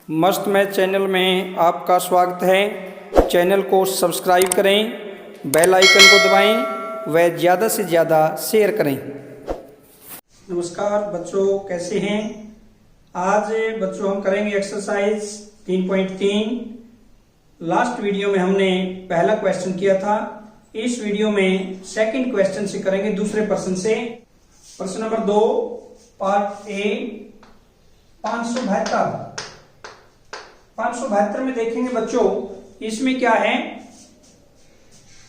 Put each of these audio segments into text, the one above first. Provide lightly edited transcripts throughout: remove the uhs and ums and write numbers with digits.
मस्त math channel में आपका स्वागत है। चैनल को सब्सक्राइब करें, बेल आइकन को दबाएं व ज़्यादा से ज़्यादा शेयर करें। नमस्कार बच्चों, कैसे हैं? आज बच्चों हम करेंगे एक्सरसाइज 3.3। लास्ट वीडियो में हमने पहला क्वेश्चन किया था। इस वीडियो में सेकंड क्वेश्चन से करेंगे, दूसरे प्रश्न से। प्रश्न नंबर 2 पार्ट ए 572 में देखेंगे बच्चों, इसमें क्या है,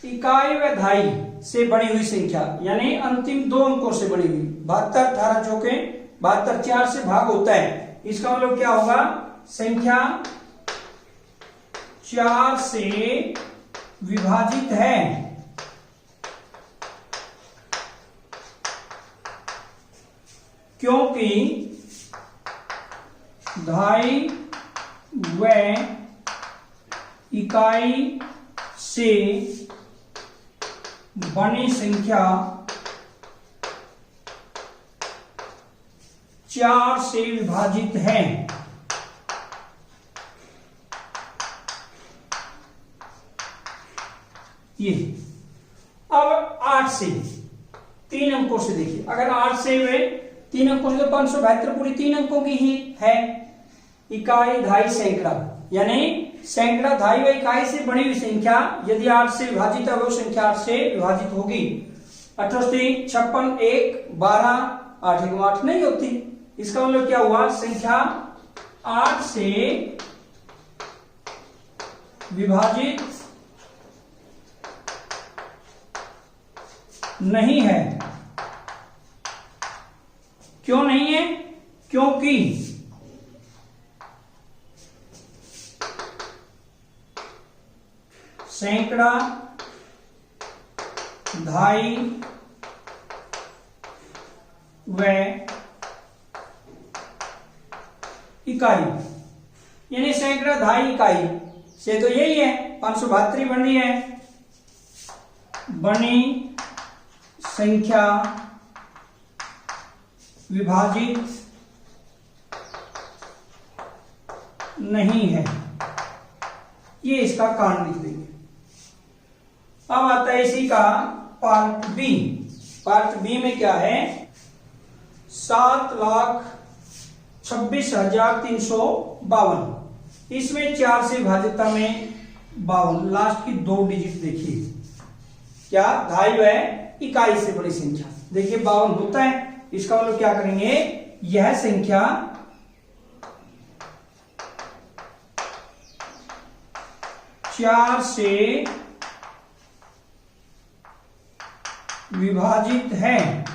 इकाई व धाई से बनी हुई संख्या यानी अंतिम दो अंकों से बनी हुई 72, 18 चौके 72, 4 से भाग होता है। इसका मतलब क्या होगा, संख्या 4 से विभाजित है। क्योंकि धाई व इकाई से बनी संख्या 4 से विभाजित है। ये अब 8 से 3 अंकों से देखिए, अगर 8 से वे 3 अंकों से, तो 572 पूरी 3 अंकों की ही है। इकाई धाई सैकड़ा यानी सैकड़ा धाई व इकाई से बनी हुई संख्या यदि 8 से विभाजित है, वो संख्या 8 से विभाजित होगी। 8 56 1 12 8 1 8 नहीं होती। इसका मतलब क्या हुआ, संख्या 8 से विभाजित नहीं है। क्यों नहीं है? क्योंकि सैकड़ा धाई व इकाई यानी सैकड़ा धाई इकाई से तो यही है, 572 बन रही है। बनी संख्या विभाजित नहीं है, ये इसका कारण लिख देंगे। अब आता है इसी का पार्ट बी। पार्ट बी में क्या है, 7,26,352। इसमें 4 से विभाजितता में 52, लास्ट की 2 डिजिट देखिए, क्या धाई व इकाई से बड़ी संख्या देखिए 52 होता है। इसका मतलब क्या करेंगे, यह संख्या 4 से विभाजित है।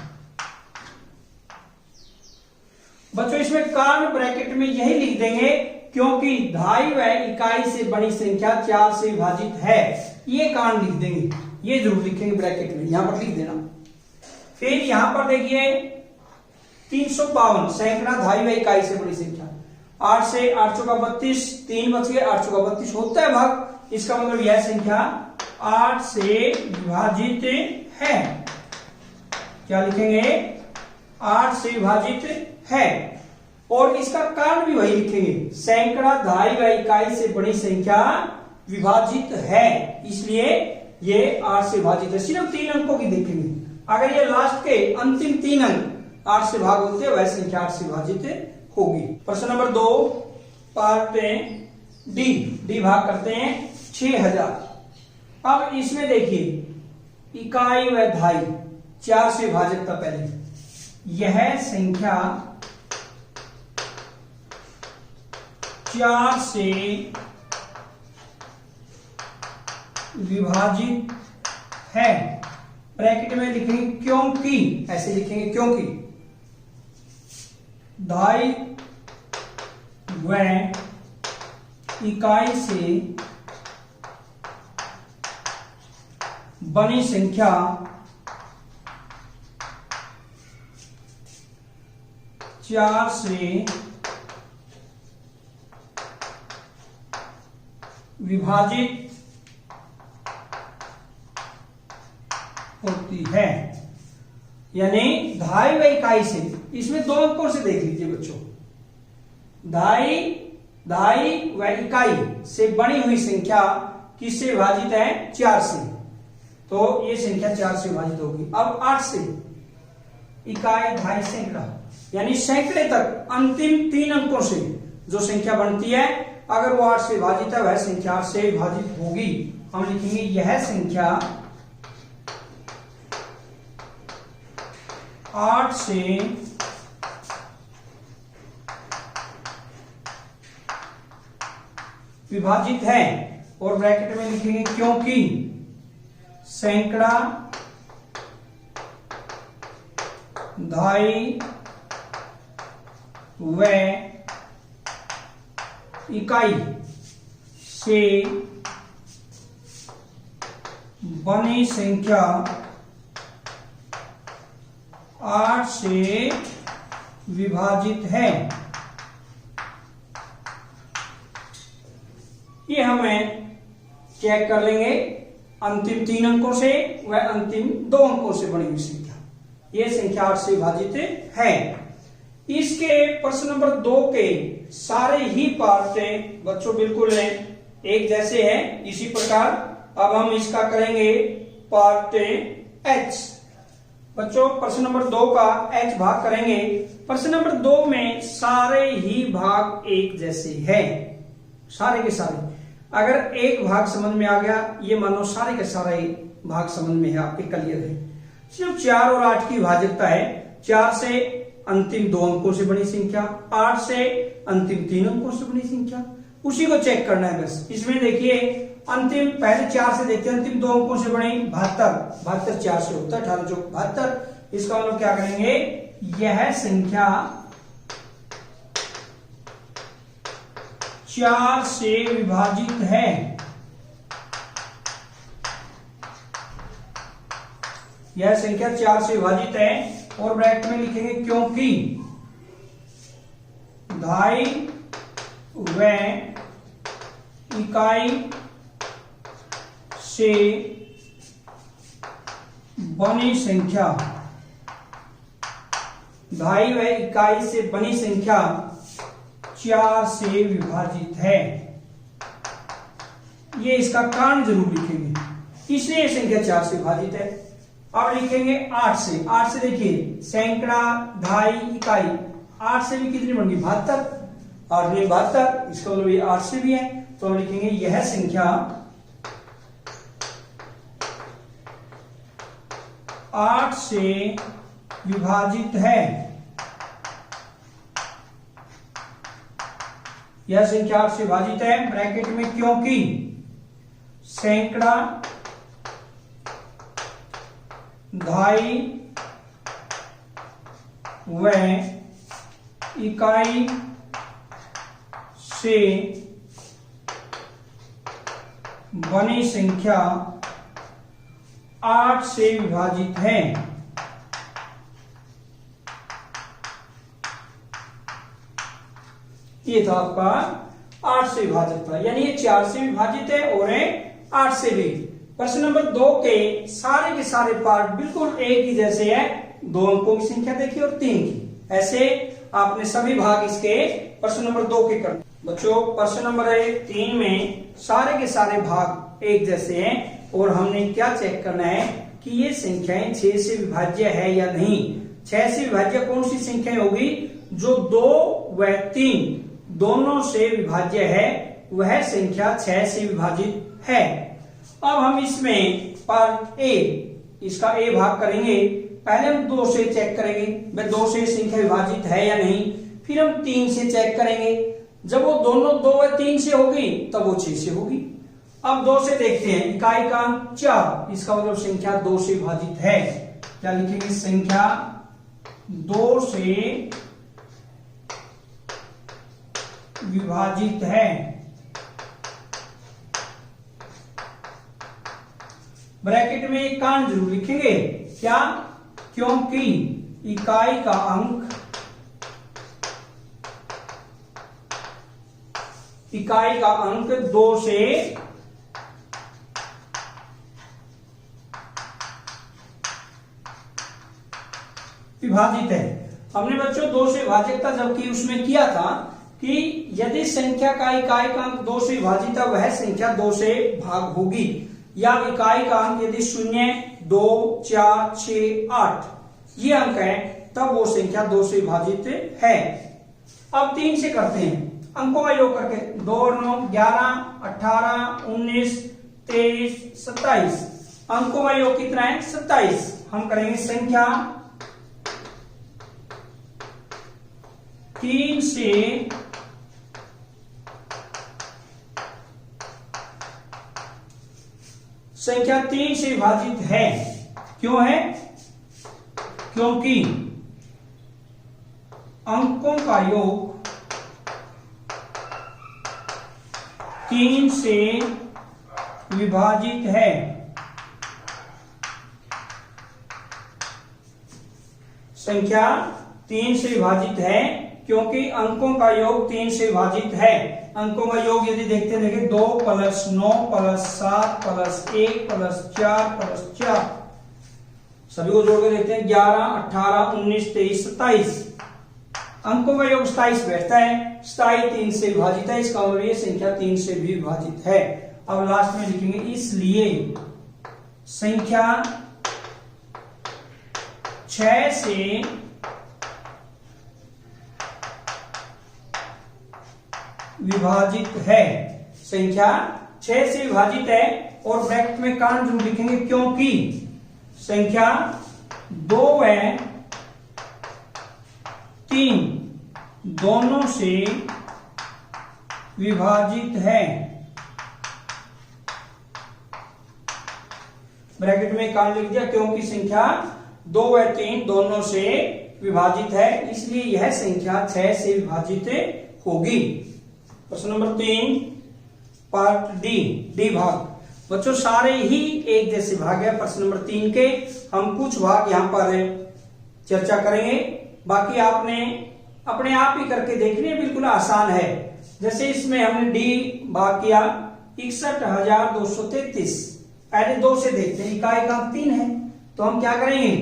बच्चों इसमें कारण ब्रैकेट में यही लिख देंगे, क्योंकि धाई व इकाई से बड़ी संख्या 4 से विभाजित है, ये कारण लिख देंगे। ये जरूर लिखेंगे ब्रैकेट में, यहां पर लिख देना। फिर यहां पर देखिए 352 सैकड़ा धाई व इकाई से बड़ी संख्या, 8 से 8 चौका 32, 3 बच गए, 8 चौका 32 होता है भाग। इसका मतलब यह संख्या 8 से विभाजित है। क्या लिखेंगे, 8 से विभाजित है। और इसका कारण भी वही लिखेंगे, सैकड़ा धाई व इकाई से बड़ी संख्या विभाजित है, इसलिए ये 8 से विभाजित है। सिर्फ 3 अंकों की देखेंगे, अगर ये लास्ट के अंतिम 3 अंक 8 से भाग होते हैं, वह संख्या 8 से विभाजित होगी। प्रश्न नंबर 2 पार्ट डी भाग करते हैं 6000। अब इसमें देखिए, इकाई व धाई 4 से विभाजित था पहले, यह संख्या 4 से विभाजित है। ब्रैकेट में लिखेंगे क्योंकि, ऐसे लिखेंगे क्योंकि धाई व इकाई से बनी संख्या 4 से विभाजित होती है। यानी धाई व इकाई से, इसमें 2 अंकों से देख लीजिए बच्चों, धाई दहाई व इकाई से बनी हुई संख्या किससे विभाजित है? 4 से। तो ये संख्या 4 से विभाजित होगी। अब 8 से इकाई, दहाई, सैकड़ा, यानी सैकड़े तक अंतिम 3 अंकों से जो संख्या बनती है, अगर वो 8 से विभाजित है वह संख्या 8 से विभाजित होगी। हम लिखेंगे यह संख्या 8 से विभाजित है, और ब्रैकेट में लिखेंगे क्योंकि सैकड़ा, दहाई व इकाई से बनी संख्या 8 से विभाजित है। ये हमें चेक कर लेंगे अंतिम 3 अंकों से व अंतिम 2 अंकों से बनी हुई संख्या, ये संख्या 8 से विभाजित है। इसके प्रश्न नंबर 2 के सारे ही पार्ट बच्चों बिल्कुल एक जैसे हैं। इसी प्रकार अब हम इसका करेंगे पार्ट एच। बच्चों प्रश्न नंबर 2 का एच भाग करेंगे। प्रश्न नंबर 2 में सारे ही भाग एक जैसे हैं, सारे के सारे। अगर एक भाग समझ में आ गया, ये मानो सारे के सारे भाग समझ में है, आपके क्लियर है। सिर्फ 4 और 8 की भाज्यता है। 4 से अंतिम 2 अंकों से बनी संख्या, 8 से अंतिम 3 अंकों से बनी संख्या, उसी को चेक करना है बस। इसमें देखिए अंतिम पहले 4 से देखते हैं, अंतिम 2 अंकों से बनी 72, 72 4 से होता है 18 चौक 72। इसका मतलब क्या करेंगे, यह संख्या 4 से विभाजित है। यह संख्या 4 से विभाजित है, और ब्रैकेट में लिखेंगे क्योंकि दहाई व इकाई से बनी संख्या, दहाई व इकाई से बनी संख्या 4 से विभाजित है। ये इसका कारण जरूर लिखेंगे, इसलिए ये संख्या 4 से विभाजित है। अब लिखेंगे 8 से। 8 से देखिए सैकड़ा, दहाई, इकाई, 8 से भी कितनी बन गई 72, 8 में 72, इसका मतलब ये 8 से भी है। तो हम लिखेंगे यह संख्या 8 से विभाजित है। यह संख्या 8 से विभाजित है, ब्रैकेट में क्योंकि सैकड़ा, दहाई व इकाई से बनी संख्या 8 से विभाजित है। ये था आपका 8 से विभाजित था, यानी ये 4 से विभाजित है और 8 से भी। प्रश्न नंबर 2 के सारे पार्ट बिल्कुल एक ही जैसे है। 2 अंकों की संख्या देखिए और 3 की। ऐसे आपने सभी भाग इसके प्रश्न नंबर 2 के कर। बच्चों प्रश्न नंबर 3 में सारे के सारे भाग एक जैसे हैं, और हमने क्या चेक करना है कि ये संख्याएं 6 से विभाज्य है या नहीं। 6 से विभाज्य कौन सी संख्याएं होगी, जो 2 व 3 दोनों से विभाज्य है, वह संख्या 6 से विभाजित है। अब हम इसमें पार्ट ए, इसका ए भाग करेंगे। पहले हम 2 से चेक करेंगे, भाई 2 से संख्या विभाजित है या नहीं। फिर हम 3 से चेक करेंगे, जब वो दोनों 2 व 3 से होगी तब वो 6 से होगी। अब 2 से देखते हैं, इकाई का अंक 4, इसका मतलब संख्या 2 से विभाजित है। क्या लिखेंगे, संख्या 2 से विभाजित है। ब्रैकेट में एक कारण जरूर लिखेंगे, क्या, क्योंकि इकाई का अंक 2 से विभाजित है। हमने बच्चों 2 से विभाजित था, जबकि उसमें किया था कि यदि संख्या का इकाई का अंक 2 से विभाजित है वह संख्या 2 से भाग होगी, या इकाई का अंक यदि 0, 2, 4, 6, 8 ये अंक है तब वो संख्या 2 से विभाजित है। अब 3 से करते हैं, अंकों का योग करके 2 और 9 11, 18, 19, 23, 27 अंकों का योग कितना है 27। हम करेंगे संख्या 3 से विभाजित है। क्यों है? क्योंकि अंकों का योग 3 से विभाजित है। संख्या 3 से विभाजित है क्योंकि अंकों का योग 3 से विभाजित है। अंकों का योग यदि देखते देखिए 2 + 9 + 7 + 1 + 4 + 4 सभी को जोड़ के देखते हैं 11, 18, 19, 23, 27 अंकों का योग 27 बैठता है। 27 3 से विभाजित है, इसका मतलब ये संख्या 3 से भी विभाजित है। अब लास्ट में लिखेंगे इसलिए संख्या 6 से विभाजित है। संख्या 6 से विभाजित है और ब्रैकेट में कारण जरूर लिखेंगे क्योंकि संख्या 2 व 3 दोनों से विभाजित है। ब्रैकेट में कारण लिख दिया क्योंकि संख्या 2 व 3 दोनों से विभाजित है, इसलिए यह संख्या 6 से विभाजित होगी। प्रश्न नंबर 3 पार्ट डी भाग। बच्चों सारे ही एक जैसे भाग है प्रश्न नंबर 3 के। हम कुछ भाग यहाँ पर चर्चा करेंगे, बाकी आपने अपने आप ही करके देखने बिल्कुल आसान है। जैसे इसमें हमने डी भाग किया 61,233। पहले 2 से देखते हैं, इकाई का 3 है तो हम क्या करेंगे,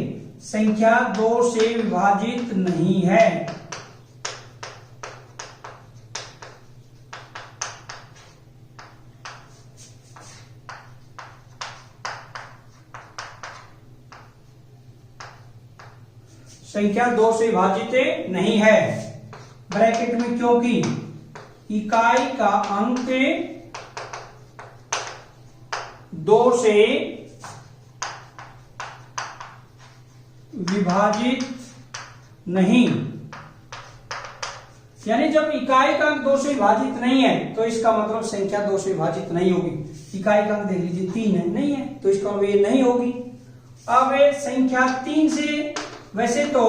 संख्या 2 से विभाजित नहीं है। संख्या 2 से विभाजित नहीं है। ब्रैकेट में क्योंकि इकाई का अंक 2 से विभाजित नहीं, यानी जब इकाई का अंक 2 से विभाजित नहीं है तो इसका मतलब संख्या 2 से विभाजित नहीं होगी। इकाई का अंक देख लीजिए 3 है, नहीं है तो इसका मतलब ये नहीं होगी। अब संख्या 3 से वैसे तो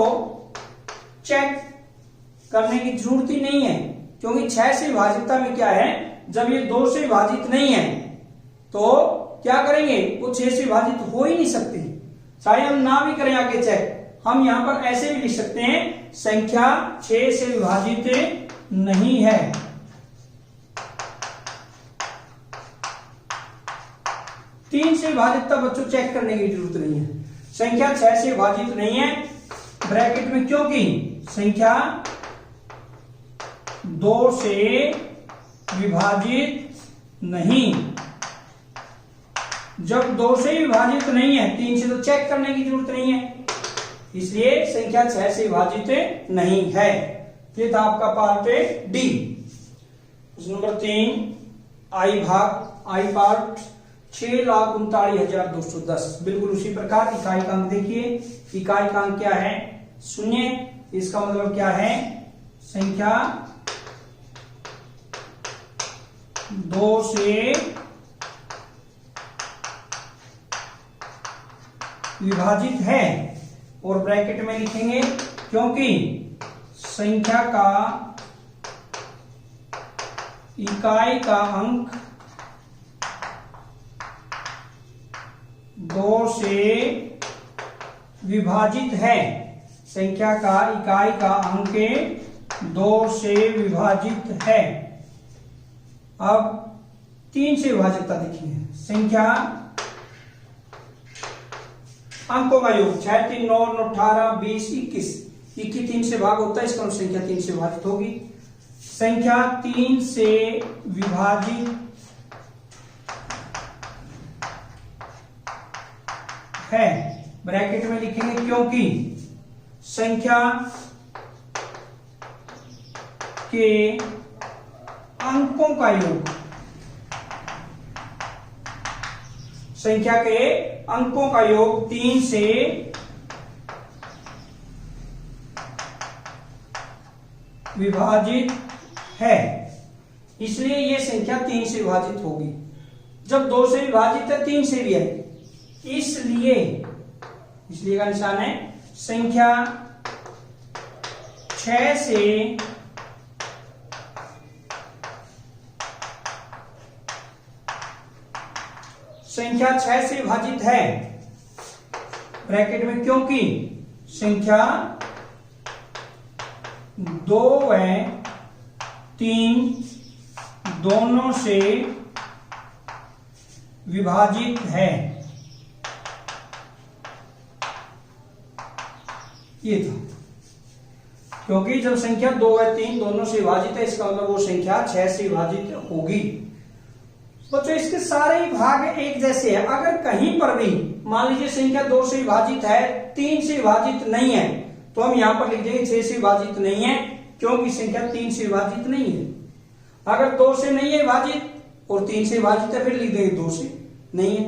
चेक करने की जरूरत ही नहीं है क्योंकि 6 से विभाजितता में क्या है, जब ये 2 से विभाजित नहीं है तो क्या करेंगे, वो 6 से विभाजित हो ही नहीं सकती। चाहे हम ना भी करें आगे चेक, हम यहां पर ऐसे भी लिख सकते हैं संख्या 6 से विभाजित नहीं है। तीन से विभाजितता बच्चों चेक करने की जरूरत नहीं है। संख्या 6 से विभाजित नहीं है ब्रैकेट में क्योंकि संख्या 2 से विभाजित नहीं। जब 2 से विभाजित नहीं है, 3 से तो चेक करने की जरूरत नहीं है, इसलिए संख्या 6 से विभाजित नहीं है। ये था आपका पार्ट डी। नंबर 3 आई पार्ट 6,39,210। बिल्कुल उसी प्रकार इकाई का अंक देखिए, इकाई का अंक क्या है 0। इसका मतलब क्या है, संख्या 2 से विभाजित है और ब्रैकेट में लिखेंगे क्योंकि संख्या का इकाई का अंक 2 से विभाजित है। संख्या का इकाई का अंक 2 से विभाजित है। अब 3 से विभाजितता देखिए, संख्या अंकों का योग 6, 3, 9, 18, 20, 21। 21 3 से भाग होता है, इसका संख्या 3 से विभाजित होगी। संख्या 3 से विभाजित है, ब्रैकेट में लिखेंगे क्योंकि संख्या के अंकों का योग, संख्या के अंकों का योग 3 से विभाजित है, इसलिए यह संख्या 3 से विभाजित होगी। जब 2 से विभाजित है 3 से भी है, इसलिए का निशान है संख्या 6 से विभाजित है, ब्रैकेट में क्योंकि संख्या 2 व 3 दोनों से विभाजित है। ये था क्योंकि जब संख्या 2 व 3 दोनों से विभाजित है, इसका मतलब वो संख्या 6 से विभाजित होगी। बच्चों इसके सारे ही भाग एक जैसे हैं। अगर कहीं पर भी मान लीजिए संख्या 2 से विभाजित है, 3 से विभाजित नहीं है, तो हम यहां पर लिख देंगे 6 से विभाजित नहीं है, क्योंकि संख्या 3 से विभाजित नहीं है। अगर 2 से नहीं है विभाजित और 3 से विभाजित है, फिर लिख देंगे 2 से नहीं है।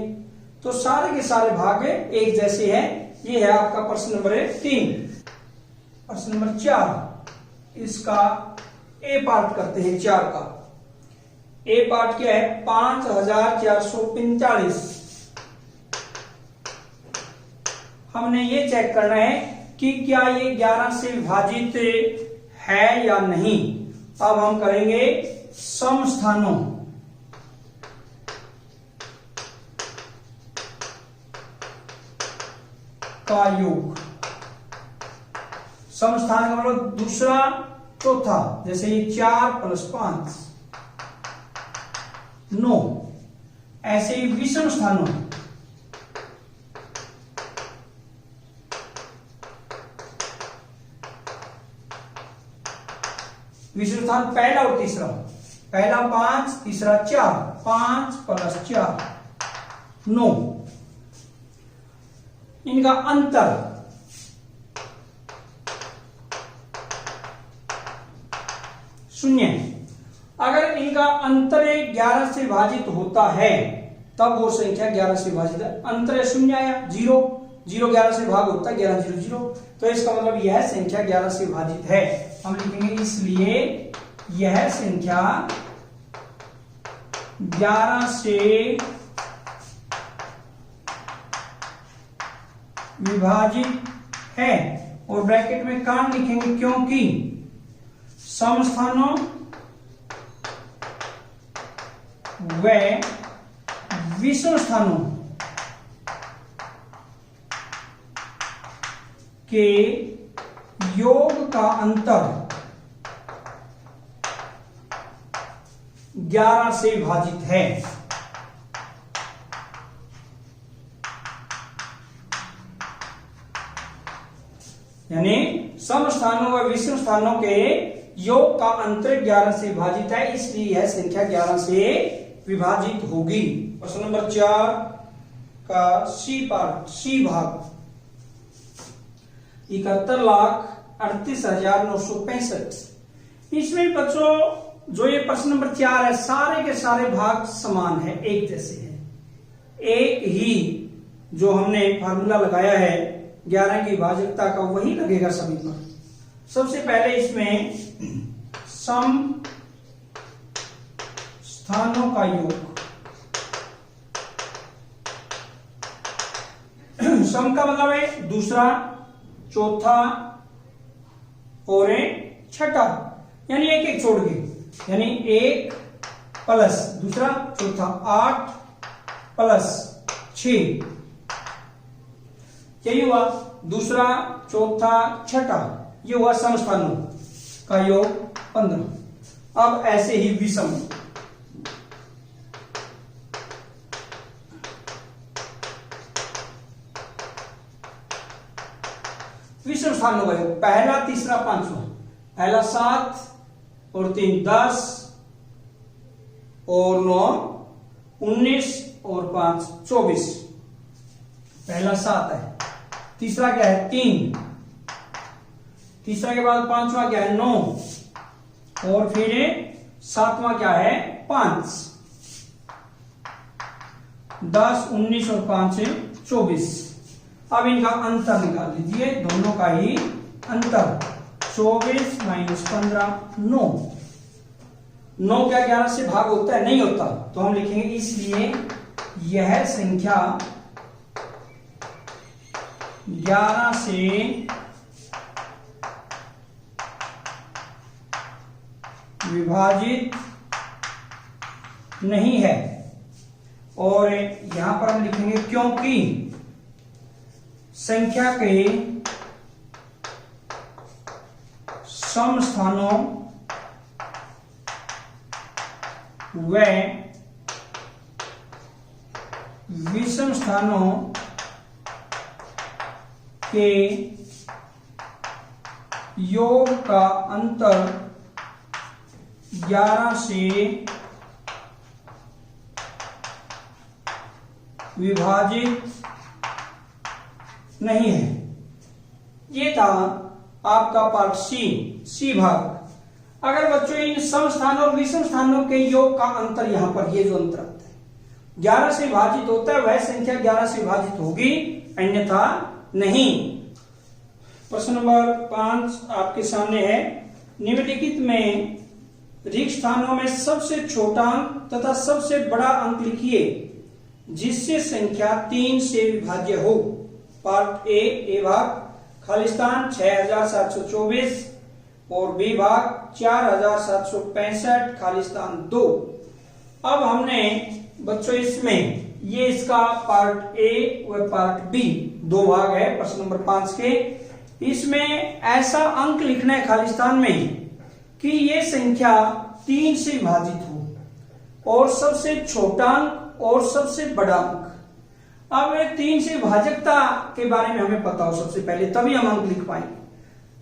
तो सारे के सारे भाग एक जैसे हैं। ये है आपका प्रश्न नंबर 3। प्रश्न नंबर 4, इसका ए पार्ट करते हैं। 4 का ए पार्ट क्या है? 5445। हमने ये चेक करना है कि क्या ये 11 से विभाजित है या नहीं। अब हम करेंगे समस्थानों का योग। समस्थान का मतलब दूसरा चौथा, जैसे ये 4 + 5 9। ऐसे ही विषम स्थानों, विषम स्थान पहला और तीसरा, पहला 5 तीसरा 4, 5 + 4 9। इनका अंतर शून्य है। अगर इनका अंतर 11 से विभाजित होता है तब वो संख्या 11 से विभाजित है। अंतर शून्य आया, 0 0 11 से भाग होता है, 11 0 0, तो इसका मतलब यह संख्या 11 से विभाजित है। हम लिखेंगे इसलिए यह संख्या 11 से विभाजित है, और ब्रैकेट में कारण लिखेंगे क्योंकि समस्थानों व विषम स्थानों के योग का अंतर 11 से विभाजित है। यानी समस्थानों व विषम स्थानों के योग का अंतर 11 से विभाजित है, इसलिए यह संख्या 11 से विभाजित होगी। प्रश्न नंबर 4 का सी पार्ट, सी भाग, 71,38,965। इसमें बच्चों जो ये प्रश्न नंबर 4 है, सारे के सारे भाग समान है, एक जैसे हैं। एक ही जो हमने फार्मूला लगाया है 11 की भाजकता का, वही लगेगा सभी पर। सबसे पहले इसमें सम स्थानों का योग, सम का मतलब है दूसरा, चौथा और छठा, यानी एक एक छोड़ के, यानी 1 प्लस दूसरा चौथा 8 + 6, यही हुआ दूसरा चौथा छठा, ये हुआ समस्थानों का योग 15। अब ऐसे ही विषम, विषम स्थानों का योग, पहला तीसरा पांचवा, पहला 7 और 3 10 और 9 19 और 5 24। पहला 7 है। तीसरा क्या है 3। तीसरा के बाद पांचवा क्या है 9 और फिर सातवां क्या है 5। 10 19 और 5 24। अब इनका अंतर निकाल लीजिए, दोनों का ही अंतर। 24 माइनस 15 9। 9 क्या 11 से भाग होता है? नहीं होता। तो हम लिखेंगे इसलिए यह संख्या 11 से विभाजित नहीं है। और यहां पर हम लिखेंगे क्योंकि संख्या के सम स्थानों व विषम स्थानों के योग का अंतर 11 से विभाजित नहीं है। ये था आपका पार्ट सी भाग। अगर बच्चों इन सम स्थानों और विषम स्थानों के योग का अंतर, यहां पर ये जो अंतर आता है 11 से विभाजित होता है, वह संख्या 11 से विभाजित होगी, अन्यथा नहीं। प्रश्न नंबर 5 आपके सामने है। निम्नलिखित में रिक्त स्थानों में सबसे छोटा अंक तथा सबसे बड़ा अंक लिखिए जिससे संख्या 3 से विभाज्य हो। पार्ट ए भाग खाली स्थान 6724 और बी भाग 4765 खाली स्थान 2। अब हमने बच्चों इसमें ये इसका पार्ट ए व पार्ट बी 2 भाग है प्रश्न नंबर 5 के। इसमें ऐसा अंक लिखना है खाली स्थान में कि ये संख्या 3 से विभाजित हो और सबसे छोटा अंक और सबसे बड़ा अंक। अब 3 से विभाजकता के बारे में हमें पता हो सबसे पहले, तभी हम अंक लिख पाएंगे।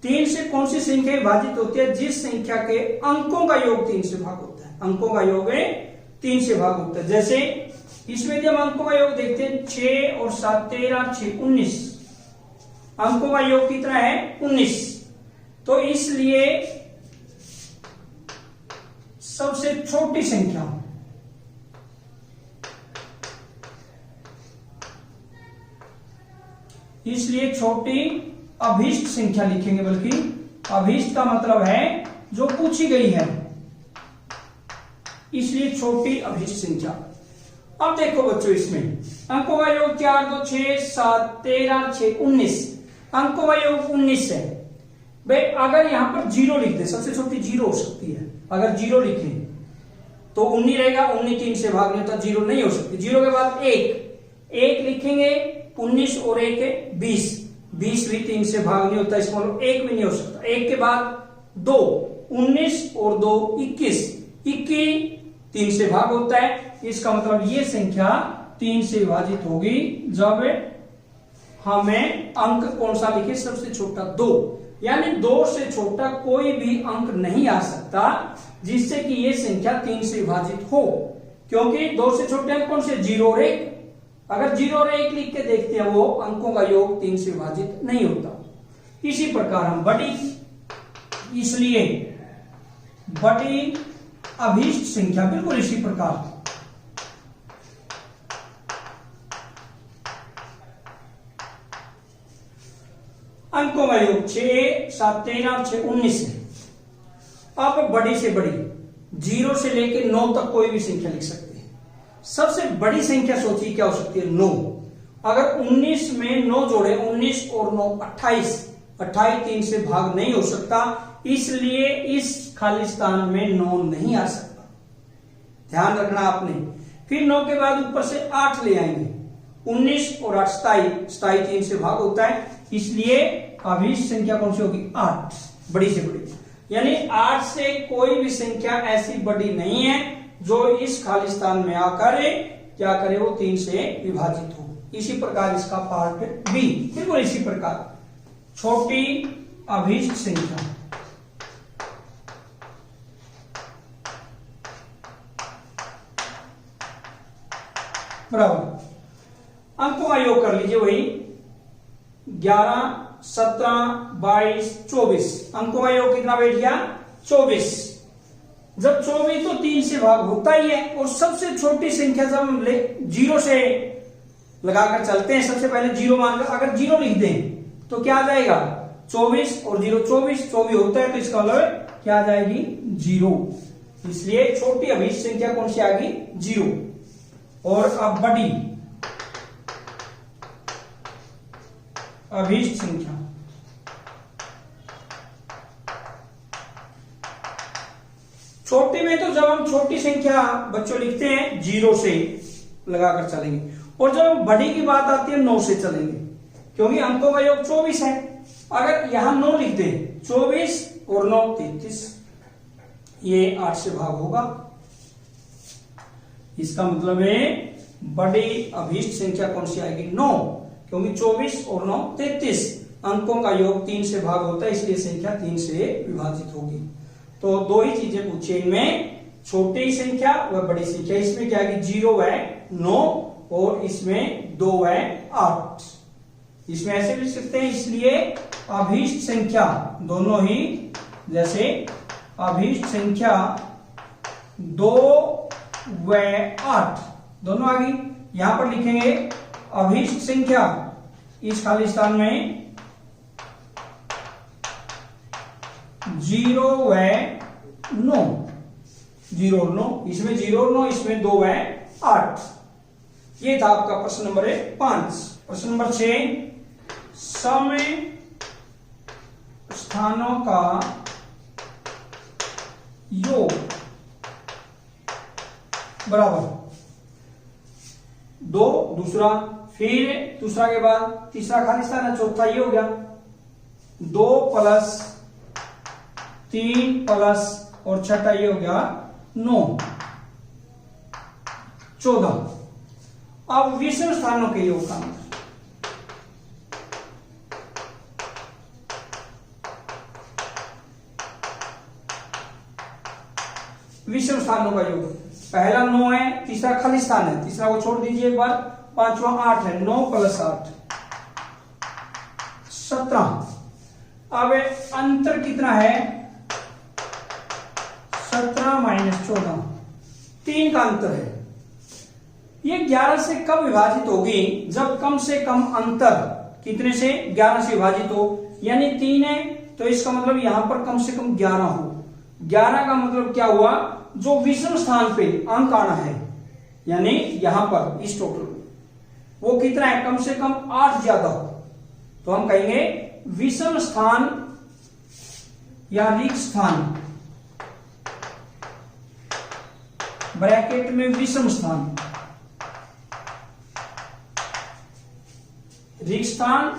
3 से कौन सी संख्या विभाजित होती है? जिस संख्या के अंकों का योग 3 से भाग होता है। अंकों का योग 3 से भाग होता है। जैसे इसमें यदि हम अंकों का योग देखते हैं 6 और 7 13 6 19। अंकों का योग कितना है? 19। तो इसलिए सबसे छोटी संख्या इसलिए छोटी अभीष्ट संख्या लिखेंगे, बल्कि अभीष्ट का मतलब है जो पूछी गई है, इसलिए छोटी अभीष्ट संख्या। अब देखो बच्चों इसमें अंकों का योग 4 2 6 7 13 6 19। अंकों का योग 19 है। भाई अगर यहां पर 0 लिख दे, सबसे छोटी 0 हो सकती है। अगर 0 लिखे तो 19 रहेगा, 19 3 से भाग नहीं होता, 0 नहीं हो सकती। 0 के बाद 1 लिखेंगे, 19 और 1 है 20। 20 भी 3 से भाग नहीं होता, इसका मतलब 1 भी नहीं हो सकता। 1 के बाद 2, 19 और 2 21। 21 3 से भाग होता है, इसका मतलब ये संख्या 3 से विभाजित होगी जब हमें अंक कौन सा लिखे? सबसे छोटा 2। यानी 2 से छोटा कोई भी अंक नहीं आ सकता जिससे कि ये संख्या 3 से विभाजित हो, क्योंकि 2 से छोटे अंक कौन से? 0 और 1। अगर 0 और 1 लिख के देखते हैं, वो अंकों का योग 3 से विभाजित नहीं होता। इसी प्रकार हम बड़ी, इसलिए बड़ी अभीष्ट संख्या बिल्कुल इसी प्रकार अंकों का योग 6 7 13 6 19 है। अब बड़ी से बड़ी 0 से लेकर 9 तक कोई भी संख्या लिख सकते हैं। सबसे बड़ी संख्या सोचिए क्या हो सकती है? 9। अगर 19 में 9 जोड़े, 19 और 9 28। 28 3 से भाग नहीं हो सकता, इसलिए इस खाली स्थान में 9 नहीं आ सकता। ध्यान रखना आपने। फिर 9 के बाद ऊपर से 8 ले आएंगे। 19 और 8 27। 27 3 से भाग होता है, इसलिए अभीष्ट संख्या कौन सी होगी? 8, बड़ी से बड़ी। यानी 8 से कोई भी संख्या ऐसी बड़ी नहीं है जो इस खाली स्थान में आकर क्या करे? वो 3 से विभाजित हो। इसी प्रकार इसका पार्ट बी बिल्कुल इसी प्रकार छोटी अभीष्ट संख्या बराबर अंकों का योग कर लीजिए, वही 11, 17, 22, 24 अंकों का योग कितना बैठ गया 24। जब 24 तो 3 से भाग होता ही है, और सबसे छोटी संख्या जब हम जीरो से लगाकर चलते हैं, सबसे पहले जीरो मानकर अगर जीरो लिख दें तो क्या आ जाएगा 24 और 0 24 होता है, तो इसका मतलब क्या आ जाएगी 0। इसलिए छोटी अभीष्ट संख्या कौन सी आ गई 0। और अब बड़ी अभीष्ट संख्या छोटी में तो जब हम छोटी संख्या बच्चों लिखते हैं 0 से लगाकर चलेंगे, और जब हम बड़ी की बात आती है 9 से चलेंगे, क्योंकि अंकों का योग 24 है। अगर यहां 9 लिख दें 24 और 9 33, ये 8 से भाग होगा। इसका मतलब है बड़ी अभीष्ट संख्या कौन सी आएगी 9, क्योंकि 24 और 9 33 अंकों का योग 3 से भाग होता है, इसलिए संख्या 3 से विभाजित होगी। तो दो ही चीजें पूछे इनमें, छोटी संख्या व बड़ी संख्या। इसमें क्या है 0 है 9 और इसमें 2 है 8। इसमें ऐसे लिख सकते हैं, इसलिए अभीष्ट संख्या दोनों ही, जैसे अभीष्ट संख्या 2 व 8 दोनों आ गई। यहां पर लिखेंगे अभीष्ट संख्या इस खाली स्थान में 0 व 9, 0 और 9, इसमें 0 और 9, इसमें 2 व 8। ये था आपका प्रश्न नंबर 5। प्रश्न नंबर 6, सम स्थानों का योग बराबर 2, दूसरा, फिर दूसरा के बाद तीसरा खाली स्थान है, चौथा ये हो गया 2 प्लस 3 प्लस और छठा ये हो गया 9, 14। अब विषम स्थानों के योग का विषम स्थानों का योग, पहला 9 है, तीसरा खाली स्थान है, तीसरा को छोड़ दीजिए एक बार, पांचवा 8 है, 9 प्लस 8 17। अब अंतर कितना है 17 माइनस 14, 3 का अंतर है। ये 11 से कब विभाजित होगी, जब कम से कम अंतर कितने से 11 से विभाजित हो, यानी 3 है तो इसका मतलब यहां पर कम से कम 11 हो। 11 का मतलब क्या हुआ, जो विषम स्थान पे अंक आना है, यानी यहां पर इस टोटल वो कितना है, कम से कम 8 ज्यादा हो, तो हम कहेंगे विषम स्थान या रिक्त स्थान, ब्रैकेट में विषम स्थान, रिक्त स्थान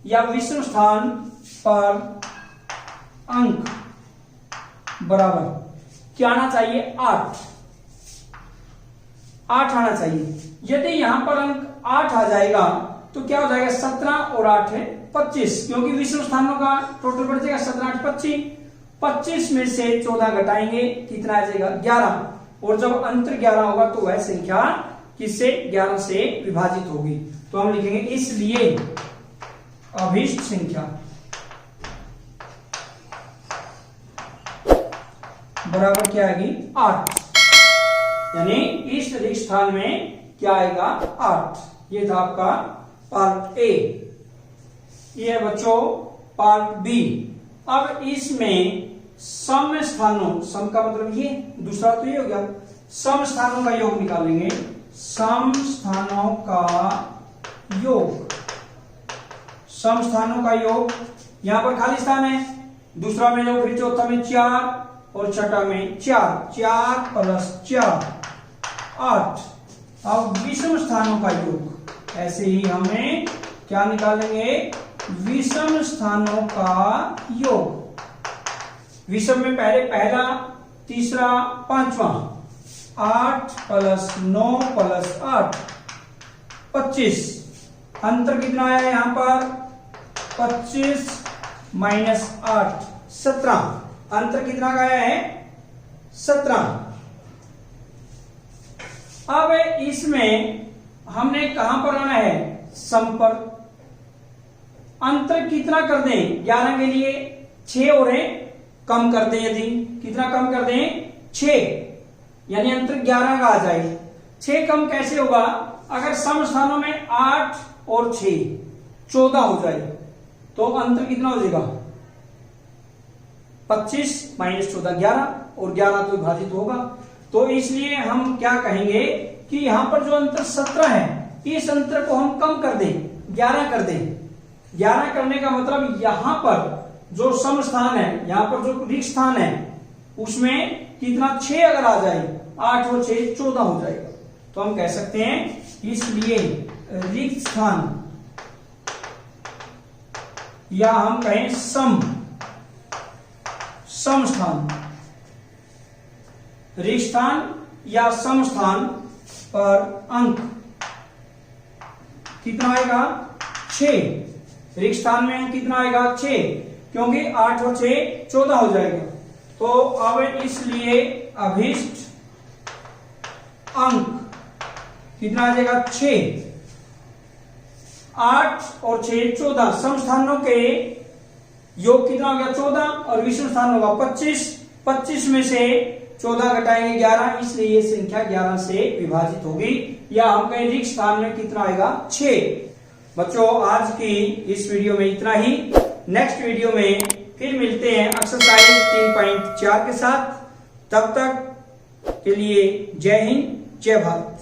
या विषम स्थान पर अंक बराबर क्या आना चाहिए 8 आना चाहिए। यदि यहां पर अंक 8 आ जाएगा तो क्या हो जाएगा 17 और 8 है 25, क्योंकि विषम स्थानों का टोटल बढ़ जाएगा 17 8 25, 25 में से 14 घटाएंगे कितना आ जाएगा 11, और जब अंतर 11 होगा तो वह संख्या किससे 11 से विभाजित होगी। तो हम लिखेंगे इसलिए अभीष्ट संख्या बराबर क्या आएगी 8, यानी इस रिक्त स्थान में क्या आएगा 8। ये था आपका पार्ट ए। ये है बच्चों पार्ट बी। अब इसमें सम स्थानों, सम का मतलब ये, दूसरा तो ये हो गया, सम स्थानों का योग निकालेंगे। सम स्थानों का योग, सम स्थानों का योग, यहां पर खाली स्थान है, दूसरा में योग, फिर चौथा में 4 और छठा में 4, 4 प्लस 4 8। अब विषम स्थानों का योग, ऐसे ही हमें क्या निकालेंगे विषम स्थानों का योग। विषम में पहले पहला, तीसरा, पांचवा, 8 प्लस 9 प्लस 8 25। अंतर कितना आया यहां पर 25 माइनस 8 17। अंतर कितना का आया है 17। अब इसमें हमने कहां पर आना है, सम पर। अंतर कितना कर दें 11 के लिए, 6 और कम कर दें, यदि कितना कम कर दें 6, यानी अंतर 11 का आ जाए। 6 कम कैसे होगा, अगर सम स्थानों में 8 और 6 14 हो जाए तो अंतर कितना हो जाएगा 25 माइनस 14 11, और 11 तो विभाजित होगा। तो इसलिए हम क्या कहेंगे कि यहां पर जो अंतर 17 है, इस अंतर को हम कम कर दें, 11 कर दें। 11 करने का मतलब यहां पर जो सम स्थान है, यहां पर जो रिक्त स्थान है, उसमें कितना 6 अगर आ जाए, 8 और 6 14 हो जाएगा। तो हम कह सकते हैं इसलिए रिक्त स्थान, या हम कहें सम स्थान, रिक्त स्थान या सम स्थान पर अंक कितना आएगा 6। रिक्त स्थान में अंक कितना आएगा 6, क्योंकि 8 और 6 14 हो जाएगा। तो अब इसलिए अभिष्ट अंक कितना आ जाएगा 6, 8 और 6 14, सम स्थानों के योग कितना हो गया 14, और विषम स्थान होगा 25। 25 में से 14 घटाएंगे 11, इसलिए ये संख्या 11 से विभाजित होगी, या हम कहें रिक्त स्थान में कितना आएगा 6। बच्चों आज की इस वीडियो में इतना ही। नेक्स्ट वीडियो में फिर मिलते हैं एक्सरसाइज 3.4 के साथ। तब तक के लिए जय हिंद, जय भारत।